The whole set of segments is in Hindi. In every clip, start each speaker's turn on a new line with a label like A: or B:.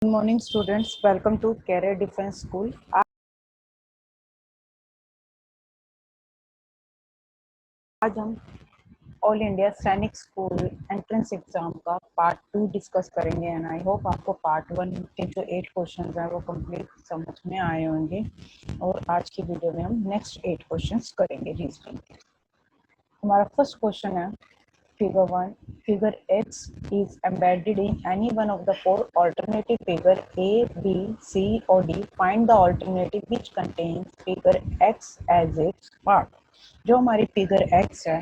A: Good morning students, welcome to career defence school. आज हम All India Sainik School entrance exam का पार्ट 2 डिस्कस करेंगे एंड आई होप आपको पार्ट 1 के जो 8 क्वेश्चंस हैं वो कंप्लीट समझ में आए होंगे। और आज की वीडियो में हम नेक्स्ट 8 क्वेश्चंस करेंगे रीजनिंग के। हमारा फर्स्ट क्वेश्चन है Figure 1. Figure X is embedded in any one of the four alternative figure A, B, C or D. Find the alternative which contains figure X as its part. जो हमारी फिगर X है,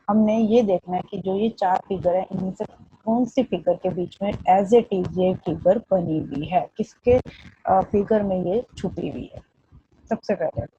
A: हमने ये देखना है कि जो ये चार फिगर है इनमें से कौन सी फिगर के बीच में एज इट इज ये फिगर बनी हुई है, किसके फिगर में ये छुपी हुई है। सबसे पहले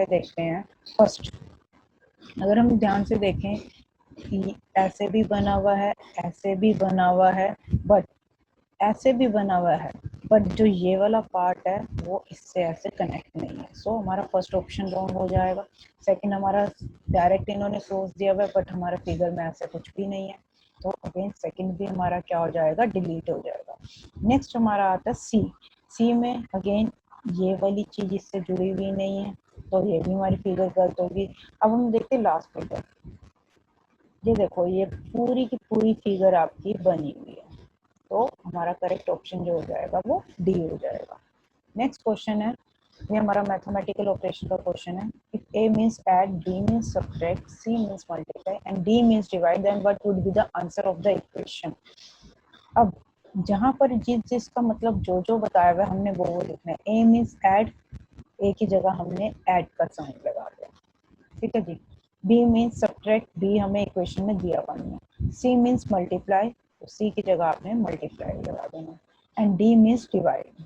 A: देखते हैं फर्स्ट। अगर हम ध्यान से देखें कि ऐसे भी बना हुआ है, ऐसे भी बना हुआ है, बट ऐसे भी बना हुआ है, बट जो ये वाला पार्ट है वो इससे ऐसे कनेक्ट नहीं है। सो हमारा फर्स्ट ऑप्शन रॉन्ग हो जाएगा। सेकंड, हमारा डायरेक्ट इन्होंने सोर्स दिया हुआ है बट हमारा फिगर में ऐसा कुछ भी नहीं है, तो अगेन सेकंड भी हमारा क्या हो जाएगा, डिलीट हो जाएगा। नेक्स्ट हमारा आता है सी। सी में अगेन ये वाली चीज इससे जुड़ी हुई नहीं है, तो ये भी हमारी फिगर गलत होगी। अब हम देखते हैं लास्ट फिगर। ये देखो, ये पूरी की पूरी फिगर आपकी बनी हुई है, तो हमारा करेक्ट ऑप्शन जो हो जाएगा वो डी हो जाएगा। नेक्स्ट क्वेश्चन है, ये हमारा मैथमेटिकल ऑपरेशन का क्वेश्चन है। If A means add, B means subtract, C means multiply and D means divide, then what would be the answer of the equation. अब जहां पर जिसका मतलब जो जो बताया हुआ है हमने वो लिखना है। ए मींस ऐड, ए की जगह हमने ऐड का साइन लगा दिया, ठीक है जी। बी मीन्स सब्ट्रैक्ट, बी हमें इक्वेशन में दिया हुआ है। सी मीन्स मल्टीप्लाई, तो सी की जगह आपने मल्टीप्लाई लगा देना। And D means divide,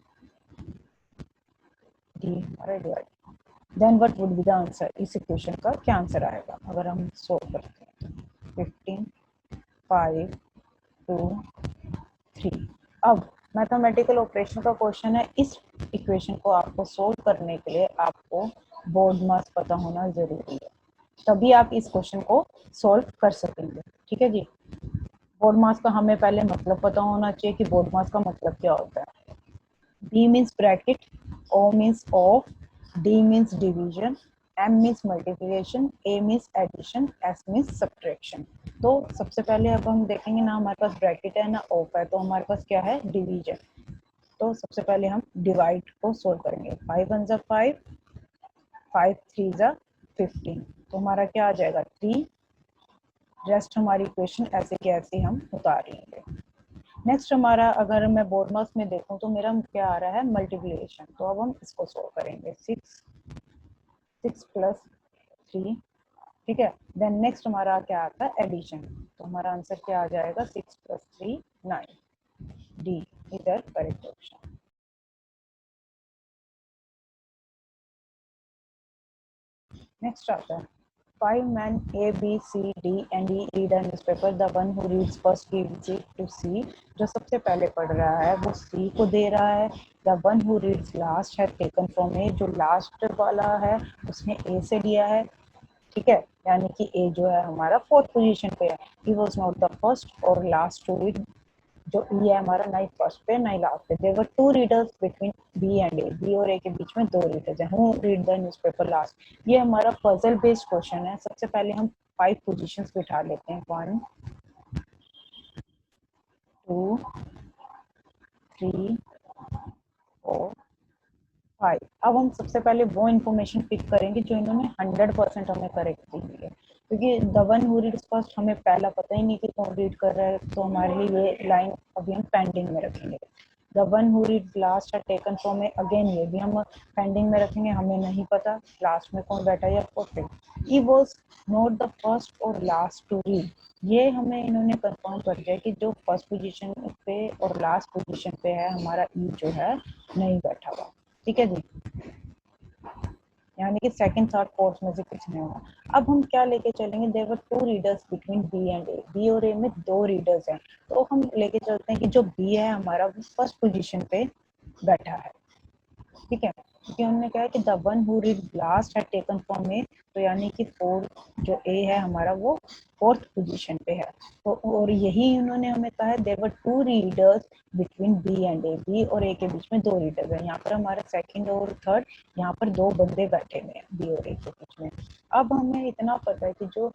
A: D हमारा divide. Then what would be the answer, इस इक्वेशन का क्या आंसर आएगा अगर हम सोल्व करते हैं तो 15, 5, 2, 3। अब मैथमेटिकल ऑपरेशन का क्वेश्चन है, इस इक्वेशन को आपको सोल्व करने के लिए आपको बोर्ड मास पता होना जरूरी है, तभी आप इस क्वेश्चन को सॉल्व कर सकेंगे, ठीक है जी। बोर्ड मास का हमें पहले मतलब पता होना चाहिए कि बोर्ड मास का मतलब क्या होता है। B means bracket, O means off, D means division, M means multiplication, A means addition, S means subtraction। तो सबसे पहले अब हम देखेंगे ना, हमारे पास ब्रैकेट है ना ऑफ है, तो हमारे पास क्या है, डिवीजन। तो सबसे पहले हम डिवाइड को सोल्व करेंगे। 5 1 5, 5 3 15, तो हमारा क्या आ जाएगा 3। रेस्ट हमारी इक्वेशन ऐसे के ऐसे हम उतार लेंगे। नेक्स्ट हमारा, अगर मैं बोर्ड मास में देखूं तो मेरा क्या आ रहा है, मल्टीप्लिकेशन। तो अब हम इसको सोल्व करेंगे। 6 प्लस 3, ठीक है। देन नेक्स्ट हमारा क्या आता है, एडिशन। तो हमारा आंसर क्या आ जाएगा, 6 प्लस 3 9, डी इधर करेक्ट ऑप्शन। नेक्स्ट आता है 5 men A, B, C, D and E read a newspaper. The one who reads first gives it to C. जो सबसे पहले पढ़ रहा है वो C को दे रहा है। The one who reads last has taken from A. जो लास्ट वाला है उसने A से लिया है, ठीक है। यानी कि A जो है हमारा फोर्थ पोजीशन पे है। He was not the first और लास्ट टू रीड, जो ई है हमारा ना ही फर्स्ट पे ना ही लास्ट पे। There were two readers between B and A, B और ए के बीच में दो रीडर्स हैं। Who read the newspaper last. ये हमारा पजल बेस्ड क्वेश्चन है। सबसे पहले हम 5 पोजीशंस बिठा लेते हैं, 1 2 3 4 5। अब हम सबसे पहले वो इन्फॉर्मेशन पिक करेंगे जो इन्होंने 100% हमें करेक्ट दी हुई है, क्योंकि the one who reads first हमें पहला पता ही नहीं कि कौन रीड कर रहा है, तो हमारे लिए ये लाइन अभी हम पेंडिंग में रखेंगे। The one who reads last है टेकन फ्रॉम है, अगेन ये भी हम पेंडिंग में रखेंगे, हमें नहीं पता लास्ट में कौन बैठा है या fourth. He was not the first और लास्ट टू रीड, ये हमें इन्होंने कंफर्म कर दिया कि जो फर्स्ट पोजीशन पे और लास्ट पोजीशन पे है हमारा ई जो है नहीं बैठा हुआ, ठीक है जी। यानी कि सेकंड थर्ड फोर्थ में से कुछ नहीं होगा। अब हम क्या लेके चलेंगे, there were two readers between B and A, B और ए में दो रीडर्स हैं, तो हम लेके चलते हैं कि जो बी है हमारा वो फर्स्ट पोजीशन पे बैठा है, ठीक है। क्योंकि उन्होंने कहा है कि the one who read last had taken from A, तो यानी कि फोर्थ जो ए है हमारा वो फोर्थ पोजीशन पे है। तो और यही उन्होंने हमें कहा है there were two readers between B and A, B और ए के बीच में दो रीडर्स हैं। यहाँ पर हमारा सेकंड और थर्ड, यहाँ पर दो बंदे बैठे हुए हैं बी और ए के बीच में। अब हमें इतना पता है कि जो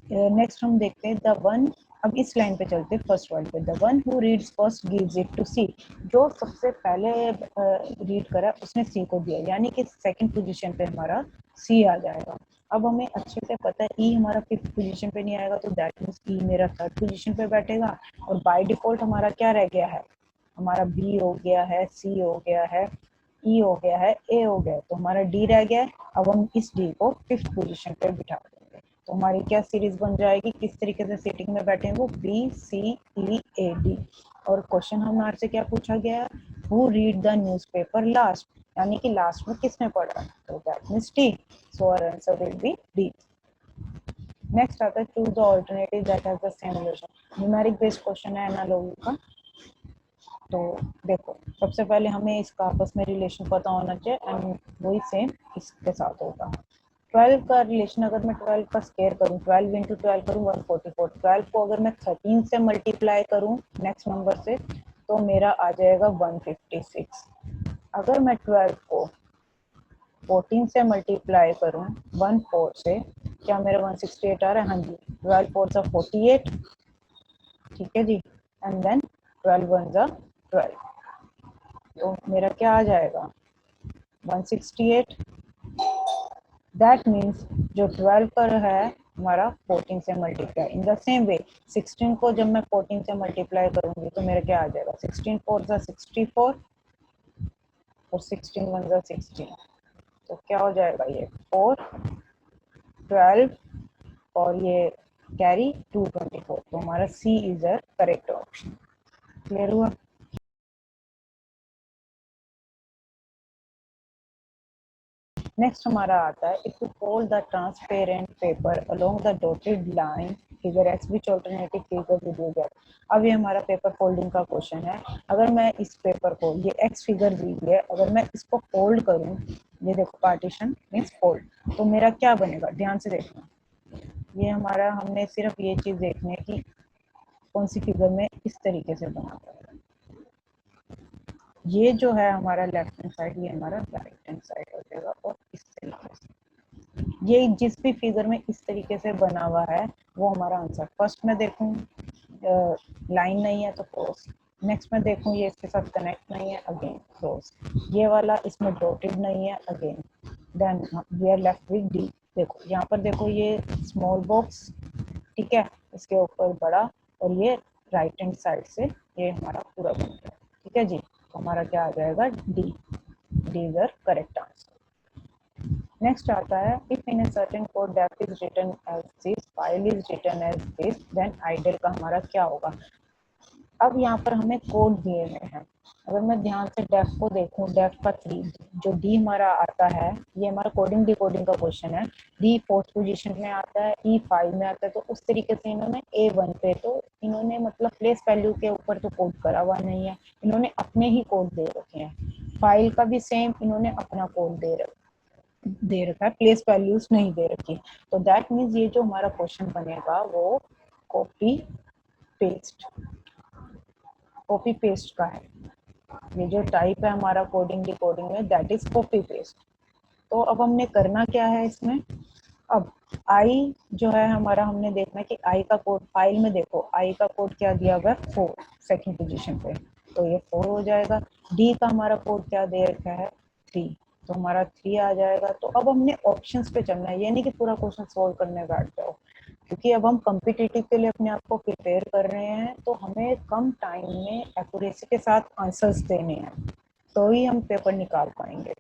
A: नेक्स्ट हम देखते हैं द वन, अब इस लाइन पे चलते हैं फर्स्ट वर्ड पे, the one who reads first gives it to C, जो सबसे पहले रीड करा उसने सी को दिया, यानी कि सेकंड पोजीशन पे हमारा सी आ जाएगा। अब हमें अच्छे से पता है ई हमारा फिफ्थ पोजीशन पे नहीं आएगा, तो दैट मीन्स ई मेरा थर्ड पोजीशन पे बैठेगा। और बाय डिफॉल्ट हमारा क्या रह गया है, हमारा बी हो गया है, सी हो गया है, ई हो गया है, ए हो गया है, तो हमारा डी रह गया है। अब हम इस डी को फिफ्थ पोजीशन पे बिठा देंगे, तो हमारी क्या सीरीज बन जाएगी, किस तरीके से सीटिंग में बैठे हैं वो, B C E A D. और क्वेश्चन हमारे से क्या पूछा गया है, who read the newspaper last, यानी कि लास्ट में किसने पढ़ा, तो that means D. So our answer will be D. Next आता है choose the alternative that has the same relation, numeric based question है एनालॉजी का। तो देखो सबसे पहले हमें इसका आपस में रिलेशन पता होना चाहिए, एंड वही सेम इसके साथ होगा। 12 का रिलेशन, अगर मैं 12 का स्क्वायर करूं, 12 इंटू 12 करूं 144, 12 को अगर मैं 13 से मल्टीप्लाई करूं नेक्स्ट नंबर से, तो मेरा आ जाएगा 156। अगर मैं 12 को 14 से मल्टीप्लाई करूं 14 से, क्या मेरा 168 आ रहा है, हाँ जी, 12 4 सा 48, ठीक है जी, एंड देन 12 1 सा 12, तो मेरा क्या आ जाएगा 168। दैट मीन्स जो 12 पर है हमारा 14 से multiply, in the same way 16 को जब मैं 14 से मल्टीप्लाई करूंगी तो मेरा क्या आ जाएगा, 16 4 सा 64 और 16 1 सा 16, तो क्या हो जाएगा ये 4 12 और ये कैरी 224, तो हमारा C is the correct option. Clear हुआ। नेक्स्ट हमारा आता है, if you fold the transparent paper along the dotted line figure X which alternative figure will you get. अब ये हमारा पेपर फोल्डिंग का क्वेश्चन है। अगर मैं इस पेपर को, ये एक्स फिगर दी है, अगर मैं इसको फोल्ड करूं, ये देखो पार्टीशन मीन्स फोल्ड, तो मेरा क्या बनेगा, ध्यान से देखना। ये हमारा, हमने सिर्फ ये चीज देखनी है कि कौन सी फिगर में इस तरीके से बना है। ये जो है हमारा लेफ्ट हैंड साइड, ये हमारा राइट हैंड साइड हो जाएगा, और इस तरीके से ये जिस भी फिगर में इस तरीके से बना हुआ है वो हमारा आंसर। फर्स्ट में देखूं लाइन नहीं है तो क्रॉस, नेक्स्ट में देखूं ये इसके साथ कनेक्ट नहीं है, अगेन क्रॉस, ये वाला इसमें डॉटेड नहीं है, again, then we are left with D. देखो यहाँ पर देखो ये स्मॉल बॉक्स, ठीक है, इसके ऊपर बड़ा, और ये राइट हैंड साइड से ये हमारा पूरा बन गया, ठीक है जी, तो हमारा क्या आ जाएगा D, D is the correct answer. Next आता है, if in a certain code deaf is written as this, file is written as this, then idle का हमारा क्या होगा। अब यहाँ पर हमें कोड दिए हुए हैं, अगर मैं ध्यान से डेफ को देखूं, डेफ का 3 जो डी हमारा आता है, ये हमारा कोडिंग डिकोडिंग का क्वेश्चन है, डी फोर्थ पोजीशन में आता है, ई 5 में आता है, तो उस तरीके से इन्होंने ए 1 पे, तो इन्होंने मतलब प्लेस वैल्यू के ऊपर तो कोड करा हुआ नहीं है, इन्होंने अपने ही कोड दे रखे हैं। फाइल का भी सेम, इन्होंने अपना कोड दे रखा है, प्लेस वैल्यूज नहीं दे रखी, तो दैट मीन्स ये जो हमारा क्वेश्चन बनेगा वो कॉपी पेस्ट, कॉपी पेस्ट का है। ये जो टाइप है हमारा कोडिंग डिकोडिंग में, दैट इज कॉपी पेस्ट। तो अब हमने करना क्या है इसमें, अब आई जो है हमारा, हमने देखना है कि आई का कोड, फाइल में देखो आई का कोड क्या दिया हुआ है 4 सेकंड पोजीशन पे, तो ये 4 हो जाएगा। डी का हमारा कोड क्या दे रखा है 3, तो हमारा 3 आ जाएगा। तो अब हमने ऑप्शंस पे चलना है, ये नहीं कि पूरा क्वेश्चन सोल्व करने बैठ जाओ, क्योंकि अब हम कम्पिटिटिव के लिए अपने आप को प्रिपेयर कर रहे हैं, तो हमें कम टाइम में एक्यूरेसी के साथ आंसर्स देने हैं, तो ही हम पेपर निकाल पाएंगे।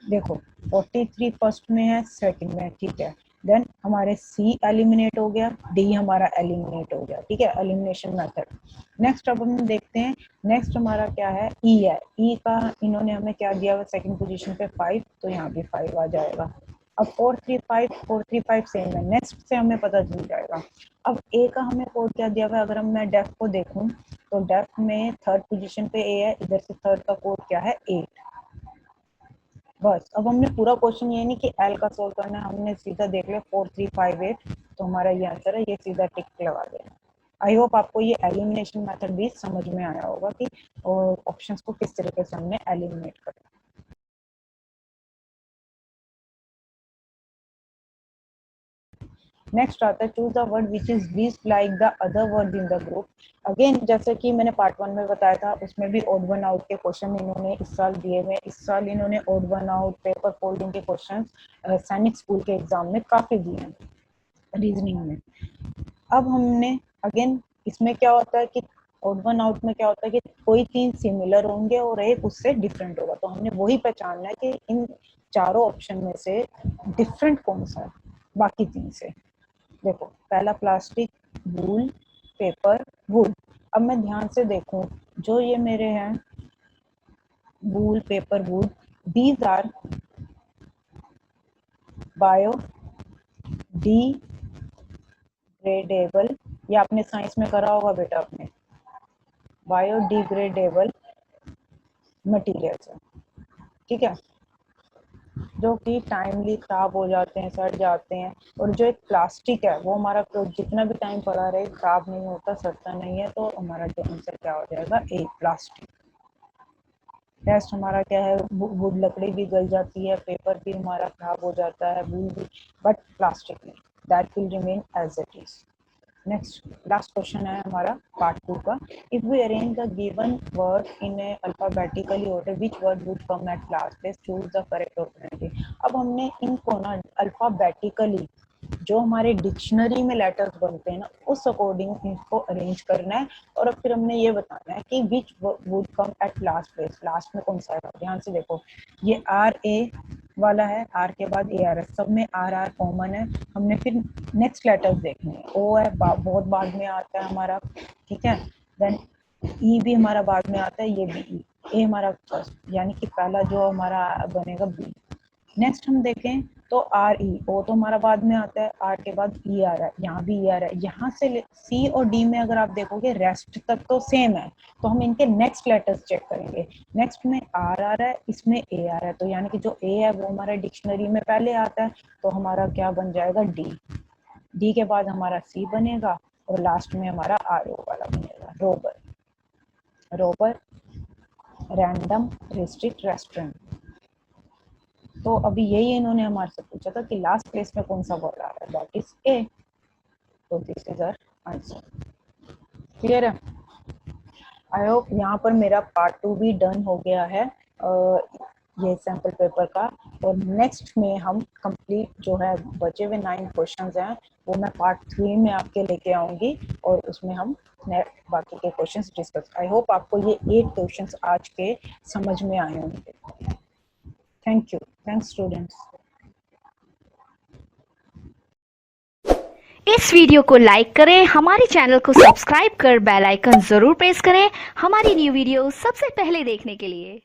A: देखो 43 फर्स्ट में है, सेकंड में, ठीक है, देन हमारे सी एलिमिनेट हो गया, डी हमारा एलिमिनेट हो गया, ठीक है, एलिमिनेशन मेथड। नेक्स्ट अब हम देखते हैं, नेक्स्ट हमारा क्या है, ई है, ई का इन्होंने हमें क्या दिया हुआ सेकंड पोजीशन पे 5, तो यहाँ पे 5 आ जाएगा। अब 435 सेम है, नेक्स्ट से हमें पता चल जाएगा। अब ए का हमें कोड क्या दिया हुआ है, अगर हम मैं डेफ को देखूं तो डेफ में थर्ड पोजीशन पे ए है, इधर से थर्ड का कोड क्या है 8, बस अब हमने पूरा क्वेश्चन ये नहीं कि एल का सोल्व करना है, हमने सीधा देख लिया 4358 तो हमारा ये आंसर है, ये सीधा टिक लगा देना। आई होप आपको ये एलिमिनेशन मेथड भी समझ में आया होगा कि ऑप्शंस को किस तरीके से हमने एलिमिनेट करना। नेक्स्ट आता है choose the word which is least like the other word in the group. Again जैसे कि मैंने पार्ट 1 में बताया था, उसमें भी ओड वन आउट के क्वेश्चन इन्होंने इस साल दिए हुए। इस साल इन्होंने odd one out paper folding के क्वेश्चन सैनिक स्कूल के एग्जाम में काफी दिए हैं रीजनिंग में। अब हमने अगेन इसमें क्या होता है कि ओड वन आउट में क्या होता है कि कोई तीन सिमिलर होंगे और एक उससे डिफरेंट होगा, तो हमने वही पहचानना है कि इन चारों ऑप्शन में से डिफरेंट कौन सा है बाकी तीन से। देखो पहला प्लास्टिक, वूल, पेपर, वुड। अब मैं ध्यान से देखूं, जो ये मेरे हैं wool, paper, wood, these are biodegradable, ये आपने साइंस में करा होगा बेटा, आपने बायोडिग्रेडेबल मटेरियल्स है, ठीक है, जो कि टाइमली खराब हो जाते हैं, सड़ जाते हैं। और जो एक प्लास्टिक है वो हमारा जितना भी टाइम पड़ा रहे खराब नहीं होता, सड़ता नहीं है, तो हमारा जो आंसर क्या हो जाएगा, ए प्लास्टिक। नेक्स्ट हमारा क्या है, वुड लकड़ी भी गल जाती है, पेपर भी हमारा खराब हो जाता है, वूल भी, बट प्लास्टिक नहीं, that will remain as it is. Next last question है हमारा पार्ट 2 का। If we arrange the given word in a alphabetically order which word would come at last place, choose the correct alternative. अब हमने इनको ना अल्फाबेटिकली जो हमारे डिक्शनरी में लेटर्स बनते हैं ना उस अकॉर्डिंग इनको अरेंज करना है, और अब फिर हमने ये बताना है कि which would come at last place, last में कौन सा है। ध्यान से देखो, ये आर ए वाला है, आर के बाद ए आर है, सब में आर आर कॉमन है। हमने फिर नेक्स्ट लेटर्स देखने हैं, ओ है बहुत बाद में आता है हमारा, ठीक है, देन ई भी हमारा बाद में आता है, ये भी ई, ए हमारा फर्स्ट, यानी कि पहला जो हमारा बनेगा बी। नेक्स्ट हम देखें तो आर ई, ओ तो हमारा बाद में आता है, आर के बाद ई आ रहा है, यहाँ भी ई आ रहा है, यहाँ से सी और डी में अगर आप देखोगे रेस्ट तक तो सेम है, तो हम इनके नेक्स्ट लेटर्स चेक करेंगे। नेक्स्ट में आर आ रहा है, इसमें ए आ रहा है, तो यानी कि जो ए है वो हमारा डिक्शनरी में पहले आता है, तो हमारा क्या बन जाएगा, डी। डी के बाद हमारा सी बनेगा, और लास्ट में हमारा आर ओ वाला बनेगा, Rober. Rober, random, restrict, restaurant. तो अभी यही इन्होंने हमारे से पूछा था कि लास्ट प्लेस में कौन सा वर्ड आ रहा है, दैट इज ए, तो this is our answer. Clear है? आई होप यहाँ पर मेरा पार्ट 2 भी डन हो गया है, ये सैम्पल पेपर का। और नेक्स्ट में हम कंप्लीट जो है बचे हुए 9 क्वेश्चंस हैं वो मैं पार्ट 3 में आपके लेके आऊंगी, और उसमें हम बाकी के क्वेश्चंस डिस्कस। आई होप आपको ये 8 क्वेश्चंस आज के समझ में आए होंगे। Thank you, thanks students.
B: इस वीडियो को लाइक करें, हमारे चैनल को सब्सक्राइब कर बेल आइकन जरूर प्रेस करें हमारी न्यू वीडियो सबसे पहले देखने के लिए।